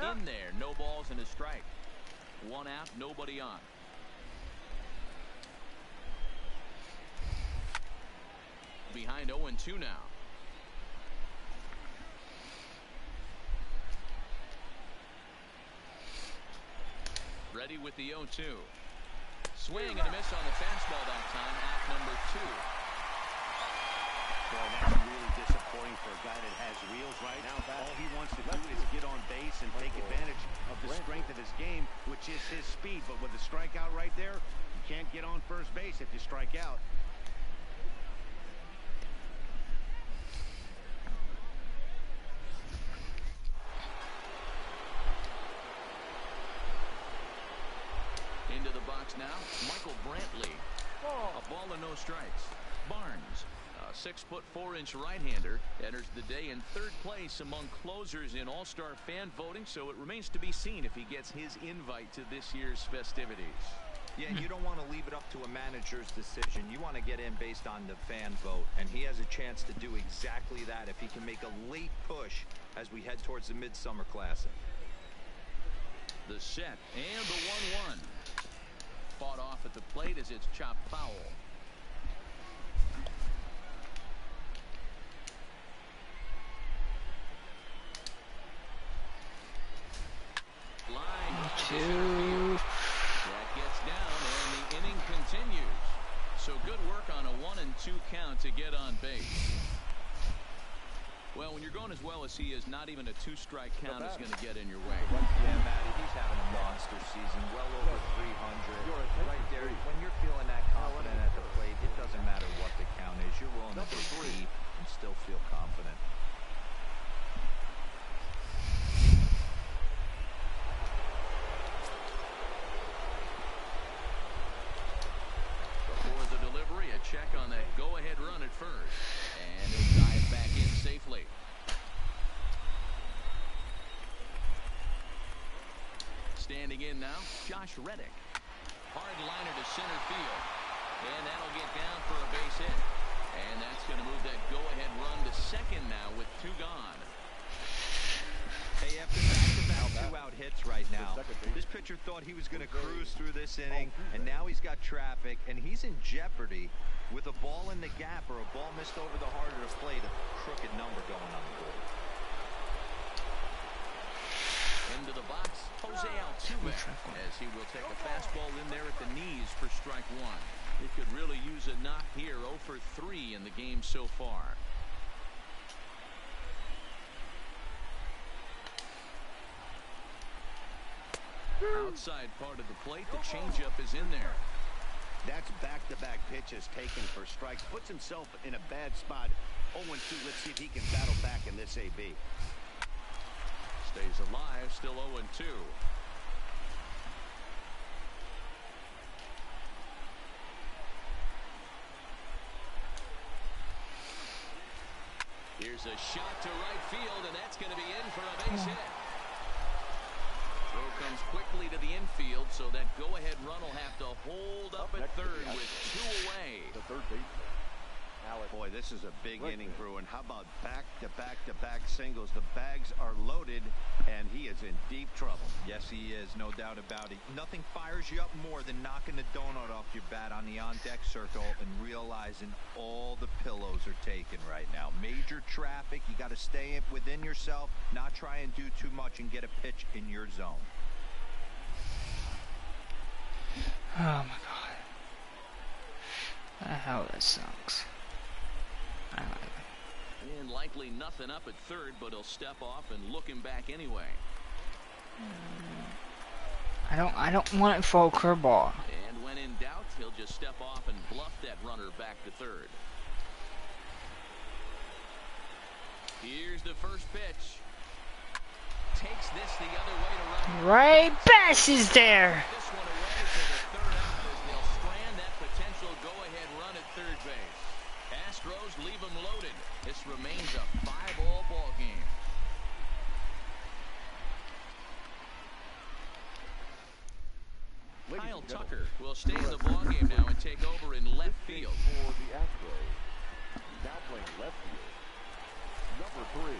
In there, no balls and a strike. One out, nobody on. Behind 0-2 now. Ready with the 0-2. Swing and a miss on the fastball that time. Out number 2. Well, that's really disappointing for a guy that has wheels right now. All he wants to do is get on base and take advantage of the strength of his game, which is his speed. But with a strikeout right there, you can't get on first base if you strike out. Into the box now, Michael Brantley. A ball and no strikes. Barnes, a 6'4" right-hander, enters the day in 3rd place among closers in All-Star fan voting, so it remains to be seen if he gets his invite to this year's festivities. Yeah, you don't want to leave it up to a manager's decision. You want to get in based on the fan vote, and he has a chance to do exactly that if he can make a late push as we head towards the Midsummer Classic. The set and the 1-1. Fought off at the plate as it's chopped foul. Line to that gets down, and the inning continues. So good work on a 1-2 count to get on base. Well, when you're going as well as he is, not even a 2-strike count is going to get in your way. Yeah, Matty, he's having a monster season, well over 300. Right there, when you're feeling that confident at the plate, it doesn't matter what the count is. You're willing to go deep and still feel confident. Before the delivery, a check on that go-ahead run at first. And he'll dive back in safely. Standing in now, Josh Reddick. Hard liner to center field. And that'll get down for a base hit. And that's going to move that go-ahead run to second now with 2 gone. Hey, after back-to-back 2-out hits right now, this pitcher thought he was going to cruise through this inning, and now he's got traffic, and he's in jeopardy with a ball in the gap or a ball missed over the heart of the plate, a crooked number going on the board. Into the box, Jose Altuve, as he will take a fastball in there at the knees for strike 1. He could really use a knock here. 0 for 3 in the game so far. Outside part of the plate, the changeup is in there. That's back-to-back pitches taken for strikes. Puts himself in a bad spot. 0-2. Let's see if he can battle back in this AB. Stays alive, still 0-2. Here's a shot to right field, and that's going to be in for a base hit. Throw comes quickly to the infield, so that go-ahead run will have to hold up at third with 2 away. The third baseman, Alex. Boy, this is a big inning, Bruin. How about back-to-back-to-back singles? The bags are loaded, and he is in deep trouble. Yes, he is, no doubt about it. Nothing fires you up more than knocking the donut off your bat on the on-deck circle and realizing all the pillows are taken right now. Major traffic, you got to stay within yourself, not try and do too much and get a pitch in your zone. Oh my god. The hell, that sucks. I like it. And likely nothing up at third, but he'll step off and look him back anyway. I don't want it for a curveball. And when in doubt, he'll just step off and bluff that runner back to third. Here's the first pitch. Takes this the other way to Ray Bass is there. This one away for the third out as they'll strand that potential go-ahead run at third base. Astros leave them loaded. This remains a 5-all ball game. Kyle Tucker will stay in the ball game now and take over in left field. For the Astros, now playing left field, number 3.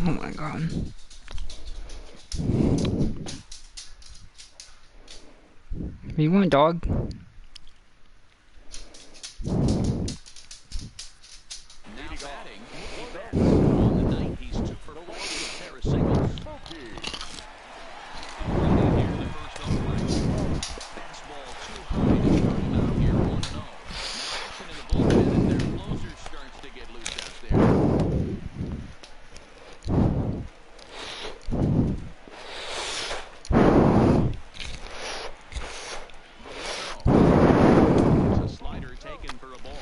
Oh my god. You want a dog? Now batting, Mookie Betts. On the night, he's 2 for 4 with a pair of singles. Running here in the first offering. Fastball too high to start him out here 1-0. Now action in the bullpen as their closer starts to get loose out there. There's a slider taken for a ball.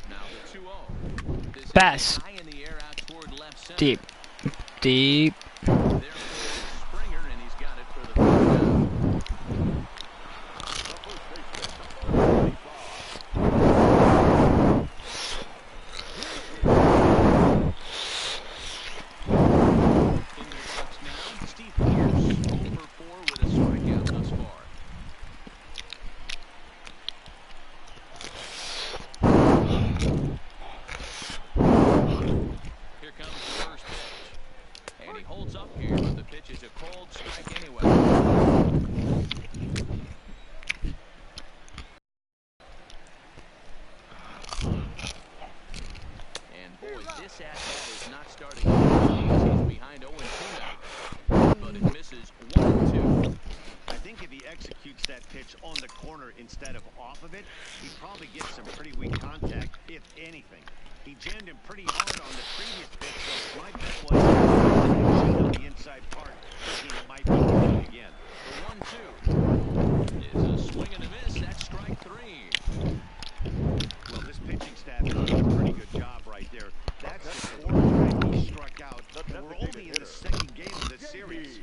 Now the 2-0. This is Pass. high in the air out toward left center. Deep. Deep. There goes Springer, and he's got it for the first down. In the box now, Steve Pierce, 0 for 4 with a strikeout thus far. Here comes the first pitch. And he holds up here, but the pitch is a cold strike anyway. And boy, this at-bat is not starting easy. He's behind 0-2 now. But it misses 1-2. I think if he executes that pitch on the corner instead of off of it, he probably gets some pretty weak contact, if anything. He jammed him pretty hard on the previous pitch, so my bet was on the inside part, thinking it might be coming again. The 1-2 is a swing and a miss. That's strike 3. Well, this pitching staff is doing a pretty good job right there. That's the 4th time he struck out, and we're only in the 2nd game of this series.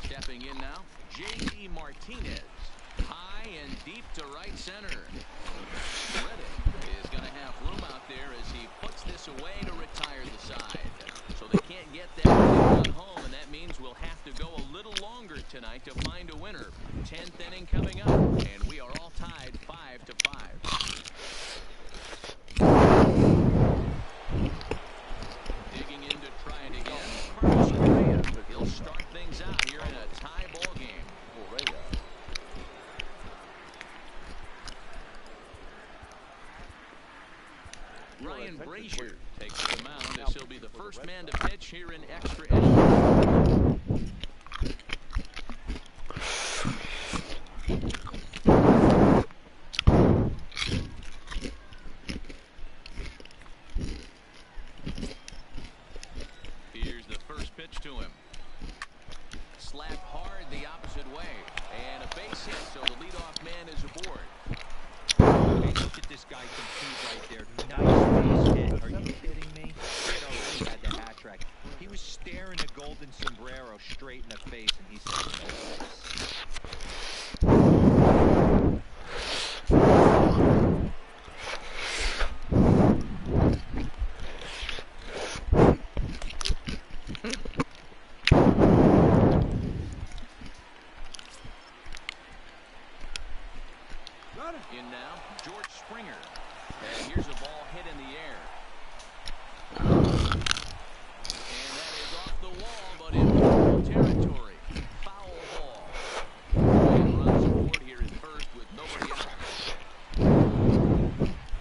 Stepping in now, J.D. Martinez. High and deep to right center. Reddick is going to have room out there as he puts this away to retire the side. So they can't get that run home, and that means we'll have to go a little longer tonight to find a winner. 10th inning coming up, and we are all tied 5-5. Digging in to try it again. Carlos Correa. He'll start things out here in a tie ball game. Ryan Brazier takes the mound as he'll be the first man to pitch here in extra innings. Here's the first pitch to him. Slapped hard the opposite way. And a base hit, so the leadoff man is aboard. Hey, look at this guy compete right there. Nice base hit. Are you kidding me? He already had the hat trick. He was staring a golden sombrero straight in the face, and he said, "No thanks." In now, George Springer. And here's a ball hit in the air. And that is off the wall, but in foul territory. Foul ball. And runs forward here at first with nobody out.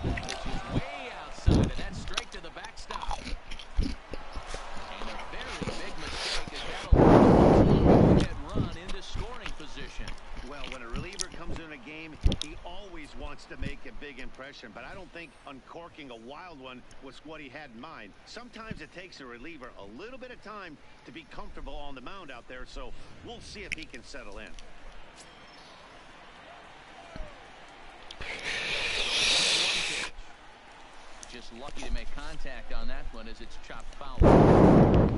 Which is way outside, and that's straight to the backstop. And a very big mistake as that'll get run into scoring position. Well, when a reliever comes in a game, he always wants to make a big impression, but I don't think uncorking a wild one was what he had in mind. Sometimes it takes a reliever a little bit of time to be comfortable on the mound out there, so we'll see if he can settle in. Just just lucky to make contact on that one as it's chopped foul.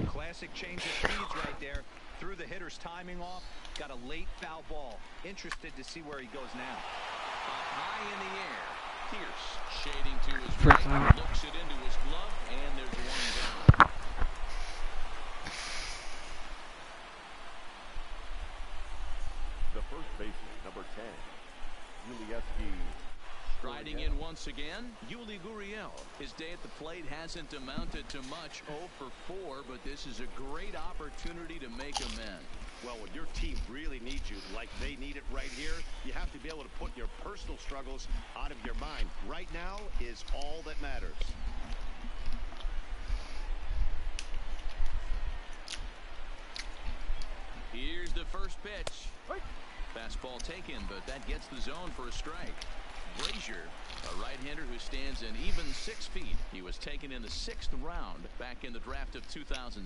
Classic change of speeds right there. Threw the hitter's timing off. Got a late foul ball. Interested to see where he goes now. High in the air. Pierce shading to his right. Looks it into his glove, and there's one down. The first baseman, number 10, Yulieski. Riding in once again, Yuli Gurriel. His day at the plate hasn't amounted to much, 0 for 4, but this is a great opportunity to make amends. Well, when your team really needs you, like they need it right here, you have to be able to put your personal struggles out of your mind. Right now is all that matters. Here's the first pitch. Fastball taken, but that gets the zone for a strike. Brazier, a right-hander who stands an even 6 feet. He was taken in the 6th round back in the draft of 2007.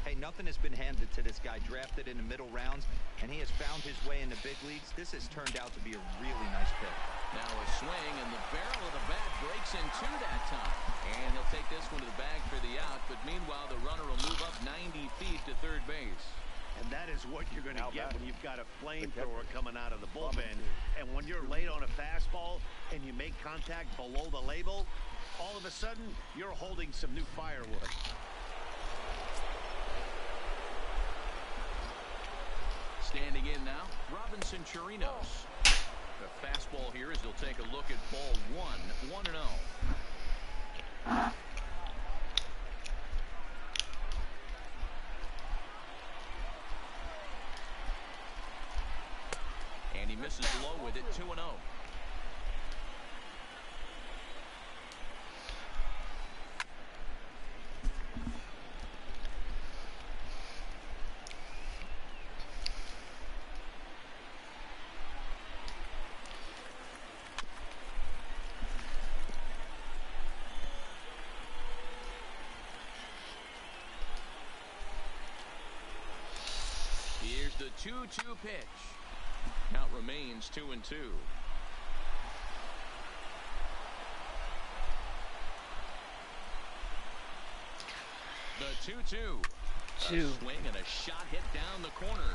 Hey, nothing has been handed to this guy. Drafted in the middle rounds, and he has found his way in the big leagues. This has turned out to be a really nice pick. Now a swing, and the barrel of the bat breaks in 2 that time. And he'll take this one to the bag for the out, but meanwhile the runner will move up 90 feet to third base. And that is what you're going to get when you've got a flamethrower coming out of the bullpen. And when you're late on a fastball and you make contact below the label, all of a sudden you're holding some new firewood. Standing in now, Robinson Chirinos. The fastball here as he'll take a look at ball 1, 1-0. And he misses low with it, 2-0. Here's the 2-2 pitch. Count remains 2-2. The 2-2. A swing and a shot hit down the corner.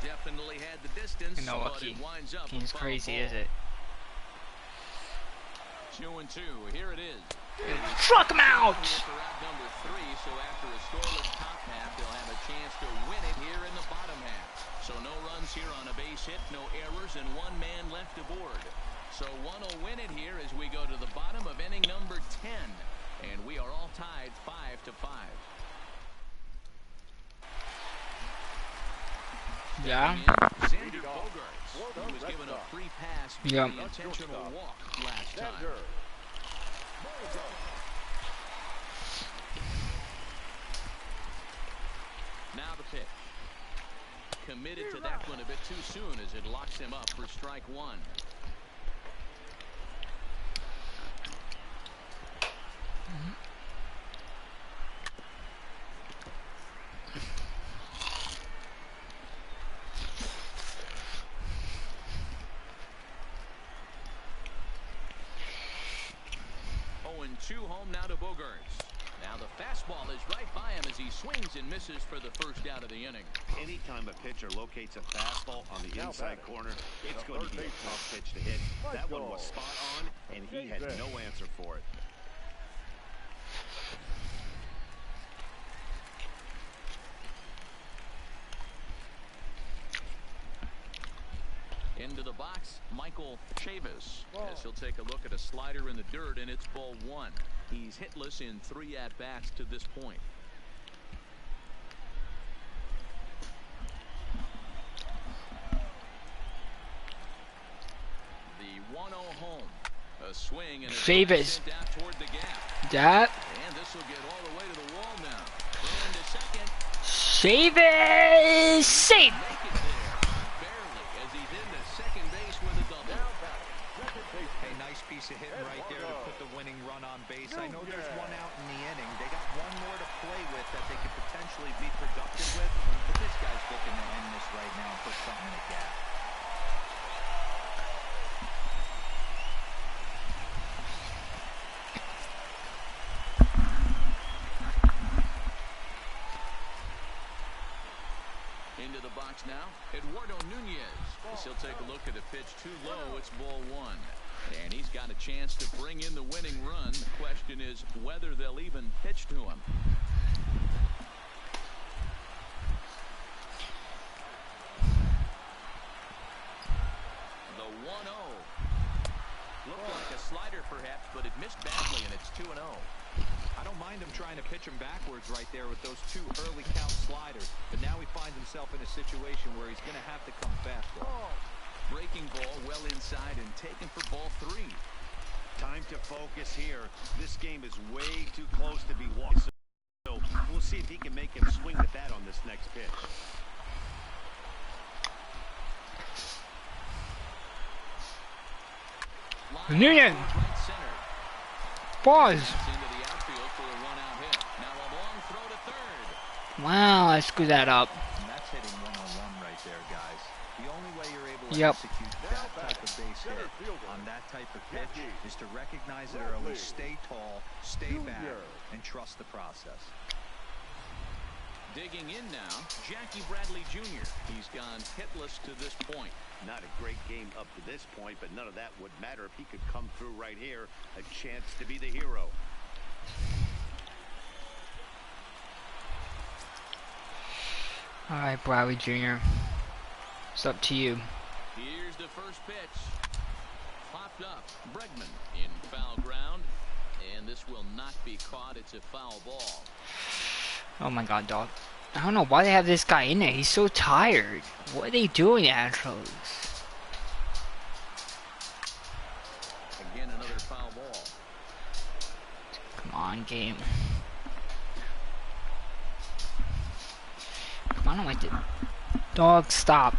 Definitely had the distance, but it winds up. He's crazy, is it? 2-2. Here it is. Struck him out. Number 3, so after a scoreless top half, they'll have a chance to win it here in the bottom half. So no runs here on a base hit, no errors, and 1 man left aboard. So one will win it here as we go to the bottom of inning number 10, and we are all tied 5-5. Yeah. Xander Bogaerts, who was given a free pass for the intentional walk last time. Now the pitch. Committed to that one a bit too soon as it locks him up for strike 1. Two home now to Bogaerts. Now the fastball is right by him as he swings and misses for the first out of the inning. Anytime a pitcher locates a fastball on the inside corner, it's going to be a tough pitch to hit. That one was spot on, and he had no answer for it. Into the box, Michael Chavis, as he'll take a look at a slider in the dirt, and it's ball 1. He's hitless in 3 at-bats to this point. The 1-0 home. A swing and a Chavis. down toward the gap. That. And this will get all the way to the wall now. Throw into second. Chavis safe. Piece of hitting right there to put the winning run on base. I know there's 1 out in the inning. They got 1 more to play with that they could potentially be productive with, but this guy's looking to end this right now and put something in the gap. box now. Eduardo Nunez. As he'll take a look at a pitch too low. It's ball one. And he's got a chance to bring in the winning run. The question is whether they'll even pitch to him. The 1-0. Looked like a slider perhaps, but it missed badly, and it's 2-0. I don't mind him trying to pitch him backwards right there with those two early count sliders. But now he finds himself in a situation where he's going to have to come fastball. Breaking ball well inside and taken for ball three. Time to focus here. This game is way too close to be won. So we'll see if he can make him swing the bat on this next pitch. Nunez. Pause. Wow, I screwed that up. And that's hitting one-on-one right there, guys. The only way you're able to Yep. execute that type of base hit on that type of pitch is to recognize it early, stay tall, stay back, and trust the process. Digging in now, Jackie Bradley Jr. He's gone hitless to this point. Not a great game up to this point, but none of that would matter if he could come through right here. A chance to be the hero. All right, Bradley Jr. It's up to you. Here's the first pitch. Popped up. Bregman in foul ground. And this will not be caught. It's a foul ball. Oh my God, dog. I don't know why they have this guy in there. He's so tired. What are they doing, Astros? Again, another foul ball. Come on, game. Come on, I don't like it. Dog, stop.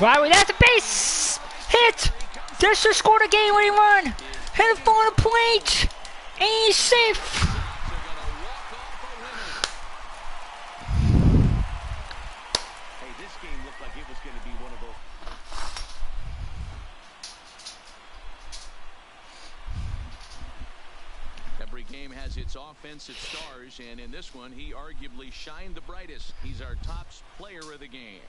Wow, that's a base hit. This just scored a game-winning run. Hit it for the plate. And he's safe. Hey, this game looked like it was going to be one of those. Every game has its offensive stars, and in this one, he arguably shined the brightest. He's our top player of the game.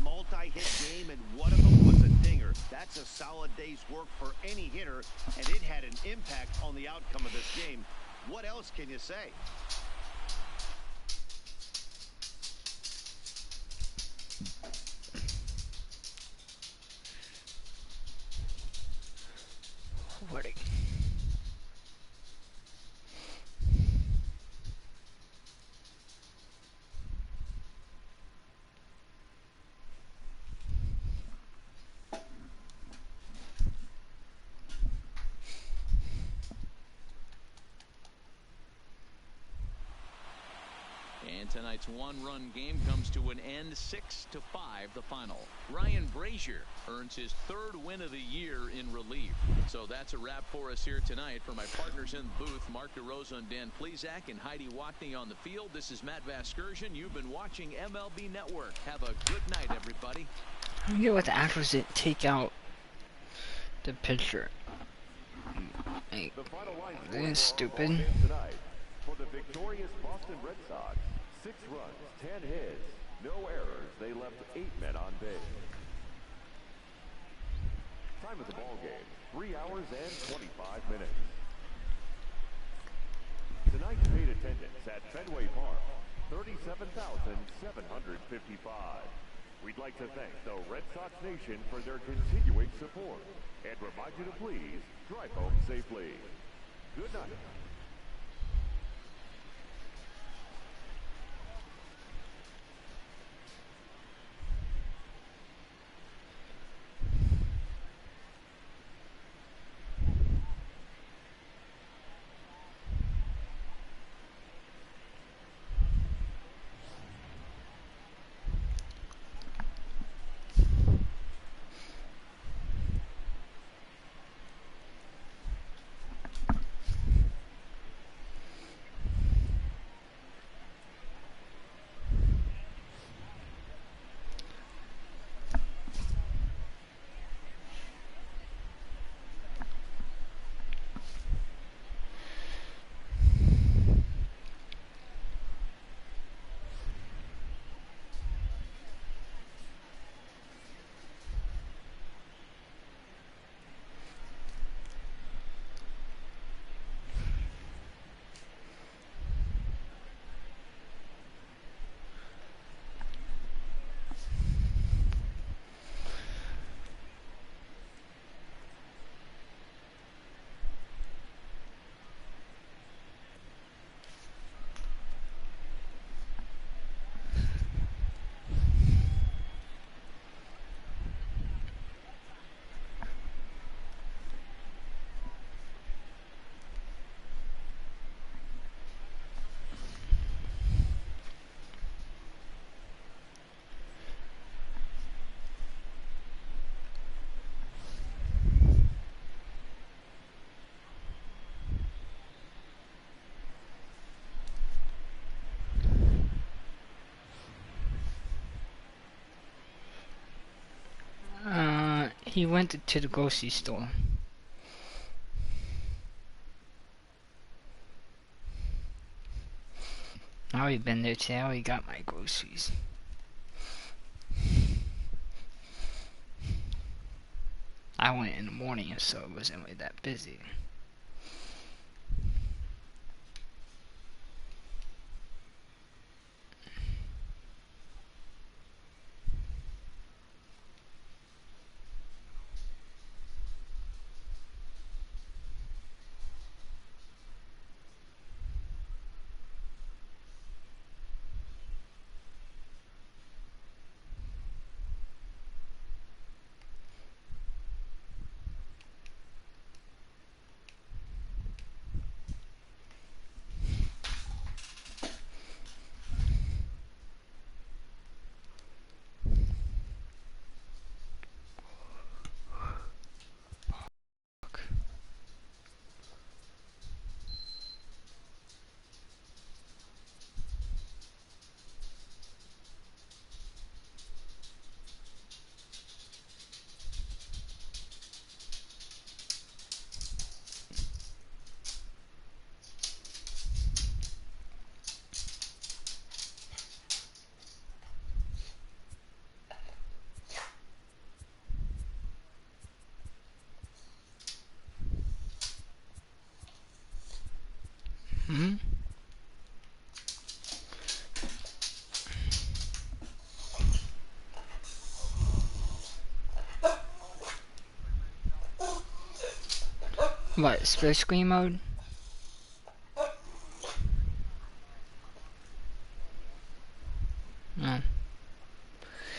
Multi-hit game, and one of them was a dinger. That's a solid day's work for any hitter, and it had an impact on the outcome of this game. What else can you say? What? And tonight's one-run game comes to an end, 6-5, the final. Ryan Brazier earns his third win of the year in relief. So that's a wrap for us here tonight. For my partners in the booth, Mark DeRosa and Dan Plesac and Heidi Watney on the field, this is Matt Vasgersian. You've been watching MLB Network. Have a good night, everybody. I don't get what the Astros didn't take out the pitcher. Like, this is stupid. Tonight, for the victorious Boston Red Sox, 6 runs, 10 hits, no errors. They left 8 men on base. Time of the ball game, 3 hours and 25 minutes. Tonight's paid attendance at Fenway Park, 37,755. We'd like to thank the Red Sox Nation for their continuing support and remind you to please drive home safely. Good night. He went to the grocery store. I already been there today. I already got my groceries. I went in the morning, so it wasn't really that busy. Hmm? What, split screen mode?